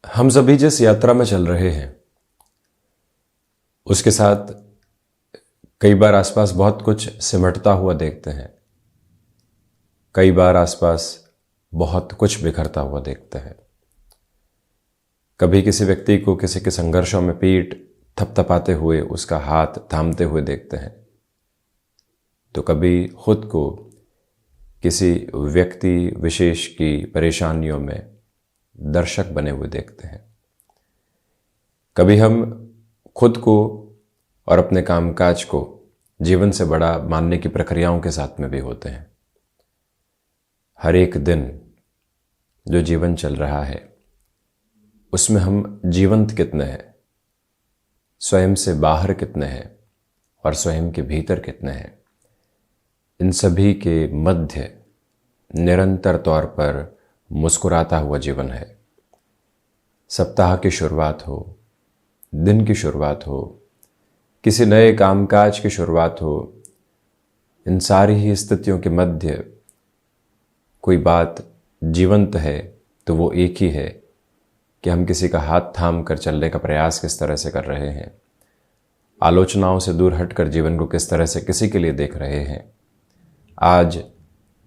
हम सभी जिस यात्रा में चल रहे हैं उसके साथ कई बार आसपास बहुत कुछ सिमटता हुआ देखते हैं। कई बार आसपास बहुत कुछ बिखरता हुआ देखते हैं। कभी किसी व्यक्ति को किसी के संघर्षों में पीठ थपथपाते हुए उसका हाथ थामते हुए देखते हैं, तो कभी खुद को किसी व्यक्ति विशेष की परेशानियों में दर्शक बने हुए देखते हैं। कभी हम खुद को और अपने कामकाज को जीवन से बड़ा मानने की प्रक्रियाओं के साथ में भी होते हैं। हर एक दिन जो जीवन चल रहा है उसमें हम जीवंत कितने हैं, स्वयं से बाहर कितने हैं और स्वयं के भीतर कितने हैं, इन सभी के मध्य निरंतर तौर पर मुस्कुराता हुआ जीवन है। सप्ताह की शुरुआत हो, दिन की शुरुआत हो, किसी नए कामकाज की शुरुआत हो, इन सारी ही स्थितियों के मध्य कोई बात जीवंत है तो वो एक ही है कि हम किसी का हाथ थाम कर चलने का प्रयास किस तरह से कर रहे हैं, आलोचनाओं से दूर हटकर जीवन को किस तरह से किसी के लिए देख रहे हैं। आज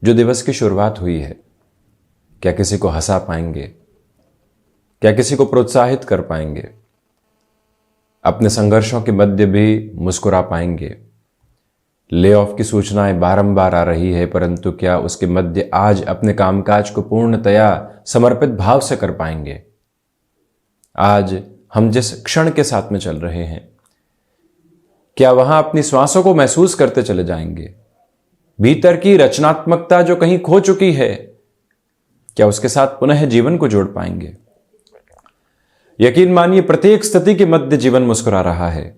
जो दिवस की शुरुआत हुई है, क्या किसी को हंसा पाएंगे? क्या किसी को प्रोत्साहित कर पाएंगे? अपने संघर्षों के मध्य भी मुस्कुरा पाएंगे? ले ऑफ की सूचनाएं बारंबार आ रही है, परंतु क्या उसके मध्य आज अपने कामकाज को पूर्णतया समर्पित भाव से कर पाएंगे? आज हम जिस क्षण के साथ में चल रहे हैं, क्या वहां अपनी श्वासों को महसूस करते चले जाएंगे? भीतर की रचनात्मकता जो कहीं खो चुकी है, क्या उसके साथ पुनः जीवन को जोड़ पाएंगे? यकीन मानिए प्रत्येक स्थिति के मध्य जीवन मुस्कुरा रहा है।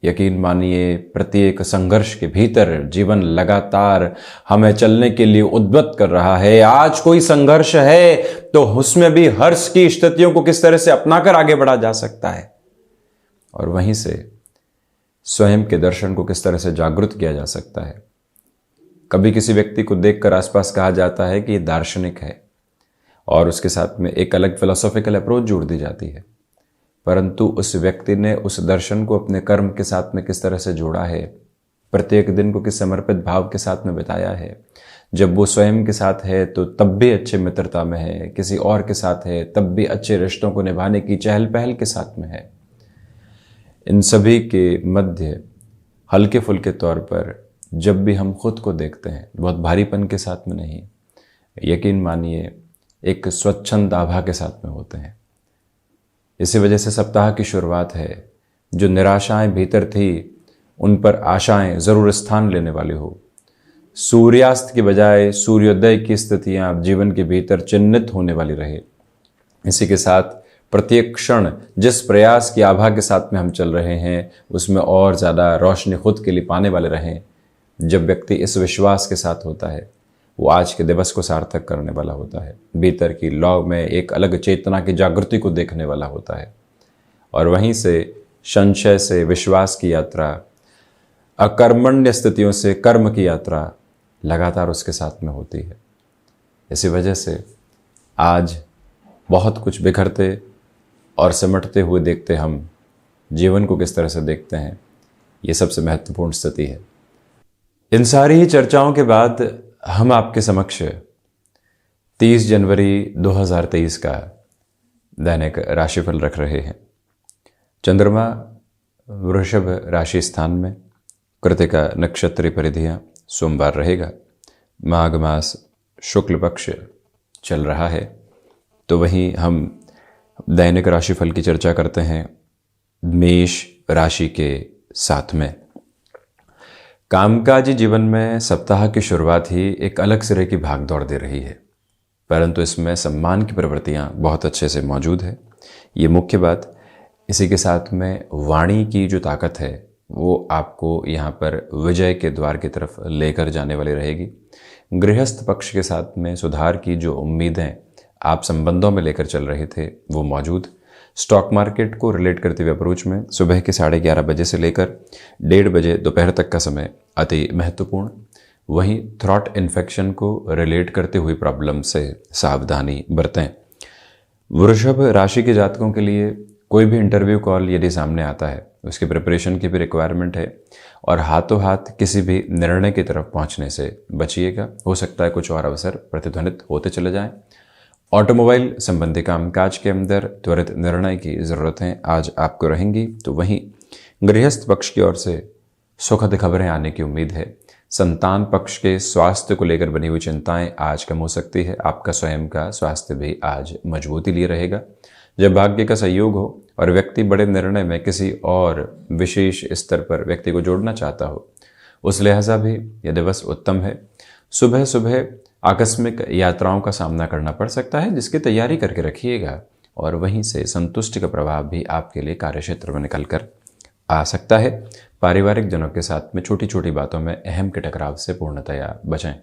यकीन मानिए प्रत्येक संघर्ष के भीतर जीवन लगातार हमें चलने के लिए उद्यत कर रहा है। आज कोई संघर्ष है तो उसमें भी हर्ष की स्थितियों को किस तरह से अपनाकर आगे बढ़ा जा सकता है, और वहीं से स्वयं के दर्शन को किस तरह से जागृत किया जा सकता है। कभी किसी व्यक्ति को देखकर आसपास कहा जाता है कि ये दार्शनिक है और उसके साथ में एक अलग फिलोसॉफिकल अप्रोच जोड़ दी जाती है, परंतु उस व्यक्ति ने उस दर्शन को अपने कर्म के साथ में किस तरह से जोड़ा है, प्रत्येक दिन को किस समर्पित भाव के साथ में बिताया है। जब वो स्वयं के साथ है तो तब भी अच्छे मित्रता में है, किसी और के साथ है तब भी अच्छे रिश्तों को निभाने की चहल पहल के साथ में है। इन सभी के मध्य हल्के फुल्के तौर पर जब भी हम खुद को देखते हैं, बहुत भारीपन के साथ में नहीं, यकीन मानिए एक स्वच्छंद आभा के साथ में होते हैं। इसी वजह से सप्ताह की शुरुआत है, जो निराशाएं भीतर थी उन पर आशाएं जरूर स्थान लेने वाली हो। सूर्यास्त की बजाय सूर्योदय की स्थितियां अब जीवन के भीतर चिन्हित होने वाली रहे। इसी के साथ प्रत्येक क्षण जिस प्रयास की आभा के साथ में हम चल रहे हैं उसमें और ज़्यादा रोशनी खुद के लिए पाने वाले रहें। जब व्यक्ति इस विश्वास के साथ होता है, वो आज के दिवस को सार्थक करने वाला होता है, भीतर की लौ में एक अलग चेतना की जागृति को देखने वाला होता है, और वहीं से संशय से विश्वास की यात्रा, अकर्मण्य स्थितियों से कर्म की यात्रा लगातार उसके साथ में होती है। इसी वजह से आज बहुत कुछ बिखरते और सिमटते हुए देखते हम जीवन को किस तरह से देखते हैं, ये सबसे महत्वपूर्ण स्थिति है। इन सारी ही चर्चाओं के बाद हम आपके समक्ष 30 जनवरी 2023 का दैनिक राशिफल रख रहे हैं। चंद्रमा वृषभ राशि स्थान में, कृतिका नक्षत्र परिधियां, सोमवार रहेगा, माघ मास शुक्ल पक्ष चल रहा है। तो वहीं हम दैनिक राशिफल की चर्चा करते हैं मेष राशि के साथ में। कामकाजी जीवन में सप्ताह की शुरुआत ही एक अलग सिरे की भागदौड़ दे रही है, परंतु इसमें सम्मान की प्रवृत्तियां बहुत अच्छे से मौजूद है, ये मुख्य बात। इसी के साथ में वाणी की जो ताकत है वो आपको यहाँ पर विजय के द्वार की तरफ लेकर जाने वाली रहेगी। गृहस्थ पक्ष के साथ में सुधार की जो उम्मीदें आप संबंधों में लेकर चल रहे थे वो मौजूद। स्टॉक मार्केट को रिलेट करते हुए अप्रोच में सुबह के 11:30 बजे से लेकर 1:30 बजे दोपहर तक का समय अति महत्वपूर्ण। वहीं थ्रॉट इन्फेक्शन को रिलेट करते हुए प्रॉब्लम से सावधानी बरतें। वृषभ राशि के जातकों के लिए कोई भी इंटरव्यू कॉल यदि सामने आता है, उसकी प्रिपरेशन की भी रिक्वायरमेंट है और हाथों हाथ किसी भी निर्णय की तरफ पहुंचने से बचिएगा। हो सकता है कुछ और अवसर प्रतिध्वनित होते चले जाएं। ऑटोमोबाइल संबंधी कामकाज के अंदर त्वरित निर्णय की ज़रूरतें आज आपको रहेंगी। तो वहीं गृहस्थ पक्ष की ओर से सुखद खबरें आने की उम्मीद है। संतान पक्ष के स्वास्थ्य को लेकर बनी हुई चिंताएं आज कम हो सकती है। आपका स्वयं का स्वास्थ्य भी आज मजबूती लिए रहेगा। जब भाग्य का सहयोग हो और व्यक्ति बड़े निर्णय में किसी और विशेष स्तर पर व्यक्ति को जोड़ना चाहता हो, उस लिहाजा भी यह दिवस उत्तम है। सुबह सुबह आकस्मिक यात्राओं का सामना करना पड़ सकता है, जिसकी तैयारी करके रखिएगा और वहीं से संतुष्टि का प्रभाव भी आपके लिए कार्यक्षेत्र में निकल कर आ सकता है। पारिवारिक जनों के साथ में छोटी छोटी बातों में अहम के टकराव से पूर्णतया बचें।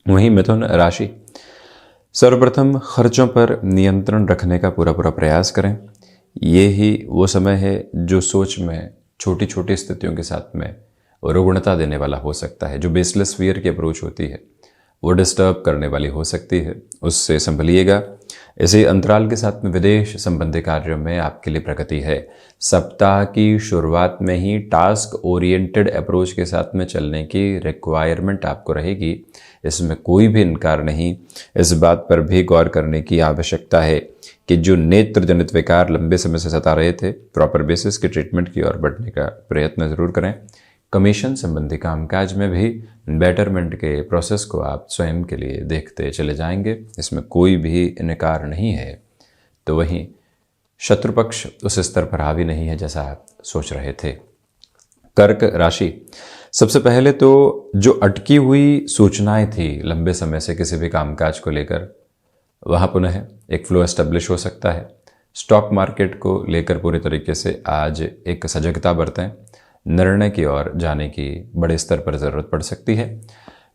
वहीं मिथुन राशि, सर्वप्रथम खर्चों पर नियंत्रण रखने का पूरा प्रयास करें। ये ही वो समय है जो सोच में छोटी छोटी स्थितियों के साथ में रुग्णता देने वाला हो सकता है। जो बेसलेस फियर की अप्रोच होती है वो डिस्टर्ब करने वाली हो सकती है, उससे संभलिएगा। इसी अंतराल के साथ में विदेश संबंधी कार्यों में आपके लिए प्रगति है। सप्ताह की शुरुआत में ही टास्क ओरिएंटेड अप्रोच के साथ में चलने की रिक्वायरमेंट आपको रहेगी, इसमें कोई भी इनकार नहीं। इस बात पर भी गौर करने की आवश्यकता है कि जो नेत्र जनित विकार लंबे समय से सता रहे थे, प्रॉपर बेसिस की ट्रीटमेंट की ओर बढ़ने का प्रयत्न जरूर करें। कमीशन संबंधी कामकाज में भी बेटरमेंट के प्रोसेस को आप स्वयं के लिए देखते चले जाएंगे, इसमें कोई भी इनकार नहीं है। तो वहीं शत्रु पक्ष उस स्तर पर हावी नहीं है जैसा आप सोच रहे थे। कर्क राशि, सबसे पहले तो जो अटकी हुई सूचनाएं थी लंबे समय से किसी भी कामकाज को लेकर, वहाँ पुनः एक फ्लो एस्टेब्लिश हो सकता है। स्टॉक मार्केट को लेकर पूरे तरीके से आज एक सजगता बरतें। निर्णय की ओर जाने की बड़े स्तर पर ज़रूरत पड़ सकती है।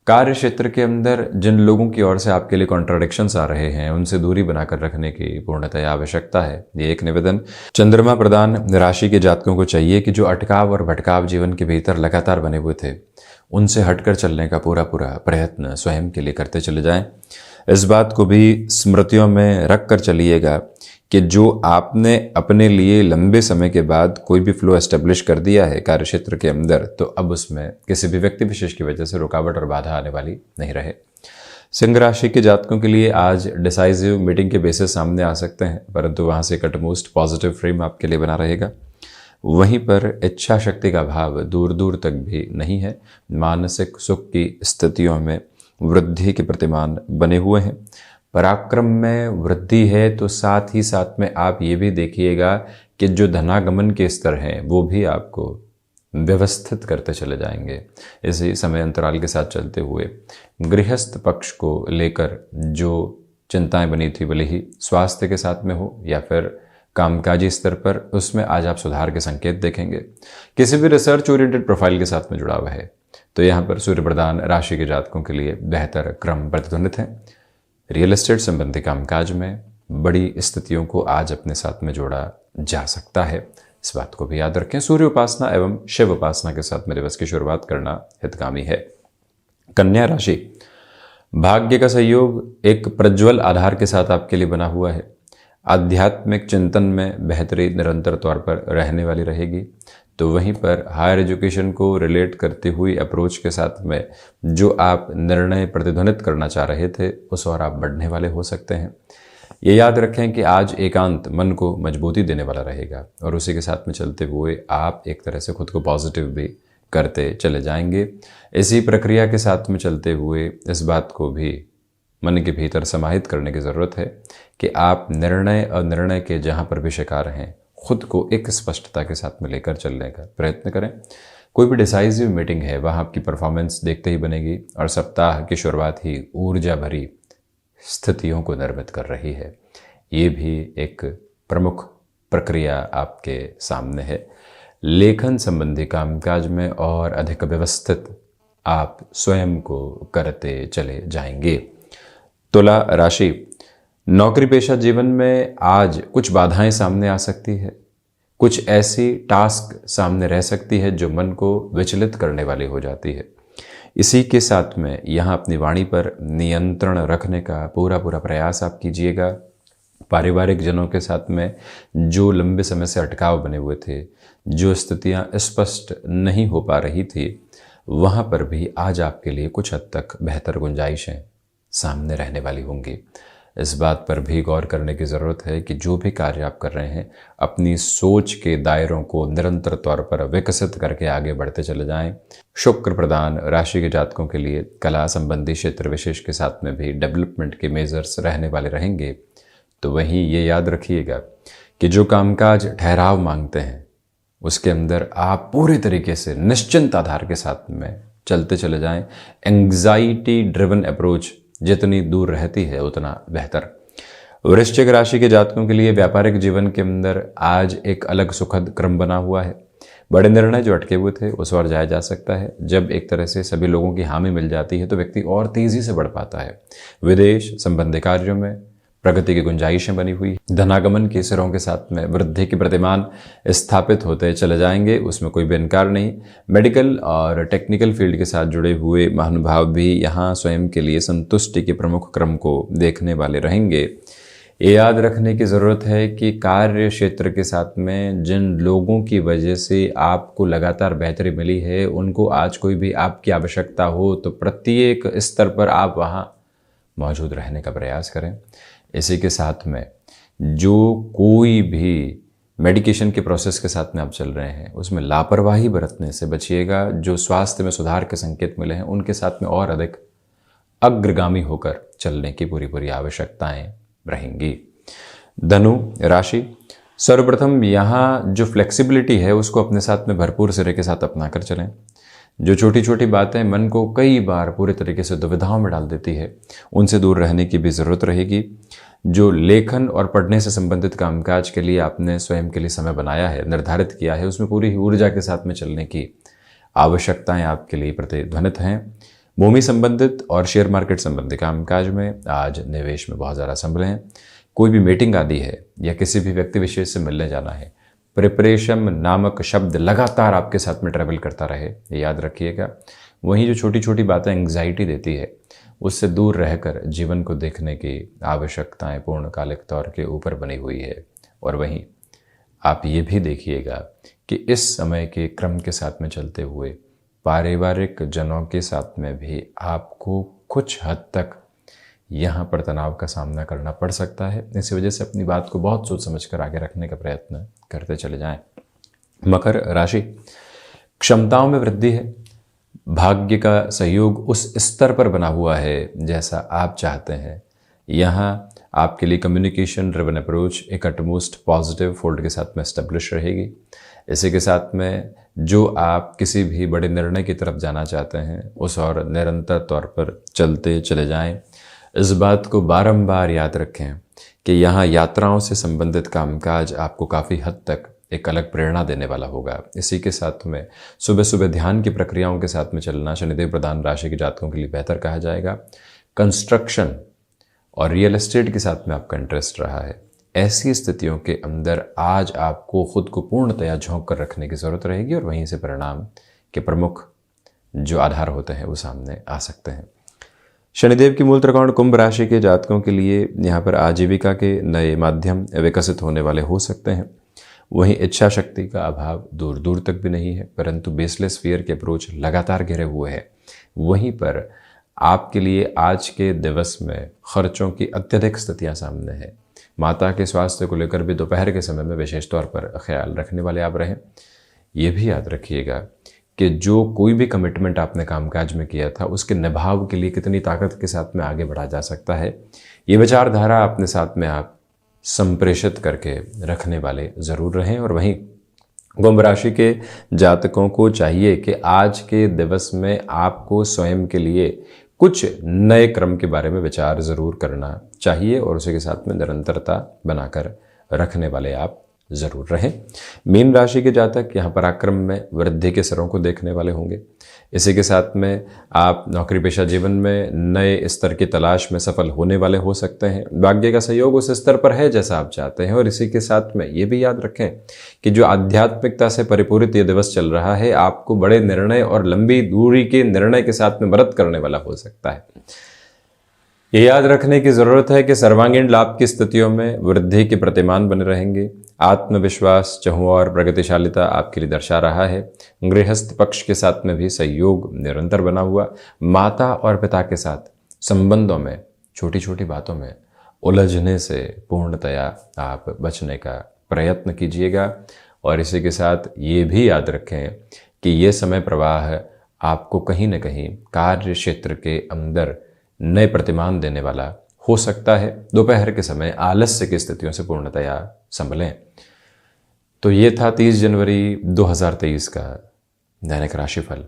कार्य क्षेत्र के अंदर जिन लोगों की ओर से आपके लिए कॉन्ट्राडिक्शंस आ रहे हैं, उनसे दूरी बनाकर रखने की पूर्णतया आवश्यकता है। ये एक निवेदन चंद्रमा प्रधान राशि के जातकों को चाहिए कि जो अटकाव और भटकाव जीवन के भीतर लगातार बने हुए थे, उनसे हटकर चलने का पूरा प्रयत्न स्वयं के लिए करते चले जाएं। इस बात को भी स्मृतियों में रख कर चलिएगा कि जो आपने अपने लिए लंबे समय के बाद कोई भी फ्लो एस्टेब्लिश कर दिया है कार्यक्षेत्र के अंदर, तो अब उसमें किसी भी व्यक्ति विशेष की वजह से रुकावट और बाधा आने वाली नहीं रहे। सिंह राशि के जातकों के लिए आज डिसाइसिव मीटिंग के बेसिस सामने आ सकते हैं, परंतु वहाँ से कटमोस्ट पॉजिटिव फ्रेम आपके लिए बना रहेगा। वहीं पर इच्छा शक्ति का भाव दूर दूर तक भी नहीं है। मानसिक सुख की स्थितियों में वृद्धि के प्रतिमान बने हुए हैं। पराक्रम में वृद्धि है, तो साथ ही साथ में आप ये भी देखिएगा कि जो धनागमन के स्तर हैं वो भी आपको व्यवस्थित करते चले जाएंगे। इसी समय अंतराल के साथ चलते हुए गृहस्थ पक्ष को लेकर जो चिंताएं बनी थी, भले ही स्वास्थ्य के साथ में हो या फिर कामकाजी स्तर पर, उसमें आज आप सुधार के संकेत देखेंगे। किसी भी रिसर्च ओरिएंटेड प्रोफाइल के साथ में जुड़ा हुआ है तो यहाँ पर सूर्य प्रधान राशि के जातकों के लिए बेहतर क्रम प्रतिध्वनित है। रियल एस्टेट संबंधी कामकाज में बड़ी स्थितियों को आज अपने साथ में जोड़ा जा सकता है, इस बात को भी याद रखें। सूर्य उपासना एवं शिव उपासना के साथ में दिवस की शुरुआत करना हितकामी है। कन्या राशि, भाग्य का सहयोग एक प्रज्वल आधार के साथ आपके लिए बना हुआ है। आध्यात्मिक चिंतन में बेहतरी निरंतर तौर पर रहने वाली रहेगी। तो वहीं पर हायर एजुकेशन को रिलेट करती हुई अप्रोच के साथ में जो आप निर्णय प्रतिध्वनित करना चाह रहे थे, उस और आप बढ़ने वाले हो सकते हैं। ये याद रखें कि आज एकांत मन को मजबूती देने वाला रहेगा और उसी के साथ में चलते हुए आप एक तरह से खुद को पॉजिटिव भी करते चले जाएंगे। इसी प्रक्रिया के साथ में चलते हुए इस बात को भी मन के भीतर समाहित करने की ज़रूरत है कि आप निर्णय और निर्णय के जहाँ पर भी शिकार हैं, खुद को एक स्पष्टता के साथ में लेकर चलने का प्रयत्न करें। कोई भी डिसाइसिव मीटिंग है वहाँ आपकी परफॉर्मेंस देखते ही बनेगी और सप्ताह की शुरुआत ही ऊर्जा भरी स्थितियों को निर्मित कर रही है। ये भी एक प्रमुख प्रक्रिया आपके सामने है। लेखन संबंधी कामकाज में और अधिक व्यवस्थित आप स्वयं को करते चले जाएंगे। तुला राशि, नौकरी पेशा जीवन में आज कुछ बाधाएं सामने आ सकती है। कुछ ऐसी टास्क सामने रह सकती है जो मन को विचलित करने वाली हो जाती है। इसी के साथ में यहाँ अपनी वाणी पर नियंत्रण रखने का पूरा प्रयास आप कीजिएगा। पारिवारिक जनों के साथ में जो लंबे समय से अटकाव बने हुए थे, जो स्थितियां स्पष्ट नहीं हो पा रही थी, वहां पर भी आज आपके लिए कुछ हद तक बेहतर गुंजाइशें सामने रहने वाली होंगी। इस बात पर भी गौर करने की ज़रूरत है कि जो भी कार्य आप कर रहे हैं, अपनी सोच के दायरों को निरंतर तौर पर विकसित करके आगे बढ़ते चले जाएं। शुक्र प्रधान राशि के जातकों के लिए कला संबंधी क्षेत्र विशेष के साथ में भी डेवलपमेंट के मेजर्स रहने वाले रहेंगे। तो वहीं ये याद रखिएगा कि जो कामकाज ठहराव मांगते हैं, उसके अंदर आप पूरे तरीके से निश्चिंत आधार के साथ में चलते चले जाएं। एंग्जाइटी ड्रिवन अप्रोच जितनी दूर रहती है उतना बेहतर। वृश्चिक राशि के जातकों के लिए व्यापारिक जीवन के अंदर आज एक अलग सुखद क्रम बना हुआ है। बड़े निर्णय जो अटके हुए थे उस ओर जाया जा सकता है। जब एक तरह से सभी लोगों की हामी मिल जाती है तो व्यक्ति और तेजी से बढ़ पाता है। विदेश संबंधी कार्यों में प्रगति की गुंजाइशें बनी हुई, धनागमन के सिरों के साथ में वृद्धि के प्रतिमान स्थापित होते चले जाएंगे, उसमें कोई भी इनकार नहीं। मेडिकल और टेक्निकल फील्ड के साथ जुड़े हुए महानुभाव भी यहाँ स्वयं के लिए संतुष्टि के प्रमुख क्रम को देखने वाले रहेंगे। ये याद रखने की ज़रूरत है कि कार्य क्षेत्र के साथ में जिन लोगों की वजह से आपको लगातार बेहतरी मिली है, उनको आज कोई भी आपकी आवश्यकता हो तो प्रत्येक स्तर पर आप वहाँ मौजूद रहने का प्रयास करें। इसी के साथ में जो कोई भी मेडिकेशन के प्रोसेस के साथ में आप चल रहे हैं, उसमें लापरवाही बरतने से बचिएगा। जो स्वास्थ्य में सुधार के संकेत मिले हैं, उनके साथ में और अधिक अग्रगामी होकर चलने की पूरी आवश्यकताएं रहेंगी। धनु राशि, सर्वप्रथम यहाँ जो फ्लेक्सिबिलिटी है उसको अपने साथ में भरपूर सिरे के साथ अपना कर चलें। जो छोटी छोटी बातें मन को कई बार पूरे तरीके से दुविधाओं में डाल देती है, उनसे दूर रहने की भी ज़रूरत रहेगी। जो लेखन और पढ़ने से संबंधित कामकाज के लिए आपने स्वयं के लिए समय बनाया है, निर्धारित किया है, उसमें पूरी ऊर्जा के साथ में चलने की आवश्यकताएं आपके लिए प्रतिध्वनित हैं। भूमि संबंधित और शेयर मार्केट संबंधी कामकाज में आज निवेश में बहुत ज़्यादा संभलें। कोई भी मीटिंग आदि है या किसी भी व्यक्ति विशेष से मिलने जाना है, प्रिपरेशन नामक शब्द लगातार आपके साथ में ट्रैवल करता रहे, ये याद रखिएगा। वहीं जो छोटी छोटी बातें एंग्जाइटी देती है, उससे दूर रहकर जीवन को देखने की आवश्यकताएं पूर्णकालिक तौर के ऊपर बनी हुई है। और वहीं आप ये भी देखिएगा कि इस समय के क्रम के साथ में चलते हुए पारिवारिक जनों के साथ में भी आपको कुछ हद तक यहाँ पर तनाव का सामना करना पड़ सकता है। इसी वजह से अपनी बात को बहुत सोच समझ कर आगे रखने का प्रयत्न करते चले जाएं। मकर राशि, क्षमताओं में वृद्धि है। भाग्य का सहयोग उस स्तर पर बना हुआ है जैसा आप चाहते हैं। यहाँ आपके लिए कम्युनिकेशन ड्रिवन अप्रोच एक अटमोस्ट पॉजिटिव फोल्ड के साथ में एस्टेब्लिश रहेगी। इसी के साथ में जो आप किसी भी बड़े निर्णय की तरफ जाना चाहते हैं, उस और निरंतर तौर पर चलते चले जाएं। इस बात को बारंबार याद रखें कि यहाँ यात्राओं से संबंधित कामकाज आपको काफ़ी हद तक एक अलग प्रेरणा देने वाला होगा। इसी के साथ में सुबह सुबह ध्यान की प्रक्रियाओं के साथ में चलना शनिदेव प्रधान राशि के जातकों के लिए बेहतर कहा जाएगा। कंस्ट्रक्शन और रियल एस्टेट के साथ में आपका इंटरेस्ट रहा है, ऐसी स्थितियों के अंदर आज आपको खुद को पूर्णतया झोंक कर रखने की ज़रूरत रहेगी और वहीं से परिणाम के प्रमुख जो आधार होते हैं वो सामने आ सकते हैं। शनिदेव की मूल त्रिकोण कुंभ राशि के जातकों के लिए यहाँ पर आजीविका के नए माध्यम विकसित होने वाले हो सकते हैं। वहीं इच्छा शक्ति का अभाव दूर दूर तक भी नहीं है, परंतु बेसलेस फियर के अप्रोच लगातार घिरे हुए हैं। वहीं पर आपके लिए आज के दिवस में खर्चों की अत्यधिक स्थितियां सामने हैं। माता के स्वास्थ्य को लेकर भी दोपहर के समय में विशेष तौर पर ख्याल रखने वाले आप रहें। ये भी याद रखिएगा कि जो कोई भी कमिटमेंट आपने कामकाज में किया था, उसके निभाव के लिए कितनी ताकत के साथ में आगे बढ़ा जा सकता है, ये विचारधारा अपने साथ में आप संप्रेषित करके रखने वाले ज़रूर रहें। और वहीं कुंभ राशि के जातकों को चाहिए कि आज के दिवस में आपको स्वयं के लिए कुछ नए क्रम के बारे में विचार ज़रूर करना चाहिए और उसी के साथ में निरंतरता बनाकर रखने वाले आप ज़रूर रहें। मीन राशि के जातक यहाँ पराक्रम में वृद्धि के सिरों को देखने वाले होंगे। इसी के साथ में आप नौकरी पेशा जीवन में नए स्तर की तलाश में सफल होने वाले हो सकते हैं। भाग्य का सहयोग उस स्तर पर है जैसा आप चाहते हैं। और इसी के साथ में ये भी याद रखें कि जो आध्यात्मिकता से परिपूरित ये दिवस चल रहा है, आपको बड़े निर्णय और लंबी दूरी के निर्णय के साथ में मदद करने वाला हो सकता है। ये याद रखने की जरूरत है कि सर्वांगीण लाभ की स्थितियों में वृद्धि के प्रतिमान बने रहेंगे। आत्मविश्वास, चहुँ और प्रगतिशालिता आपके लिए दर्शा रहा है। गृहस्थ पक्ष के साथ में भी सहयोग निरंतर बना हुआ। माता और पिता के साथ संबंधों में छोटी छोटी बातों में उलझने से पूर्णतया आप बचने का प्रयत्न कीजिएगा। और इसी के साथ ये भी याद रखें कि ये समय प्रवाह आपको कहीं न कहीं कार्य क्षेत्र के अंदर नए प्रतिमान देने वाला हो सकता है। दोपहर के समय आलस्य की स्थितियों से पूर्णतया संभलें। तो ये था 30 जनवरी 2023 का दैनिक राशिफल।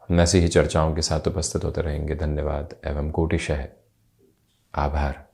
हम ऐसी ही चर्चाओं के साथ उपस्थित होते रहेंगे। धन्यवाद एवं कोटिशः आभार।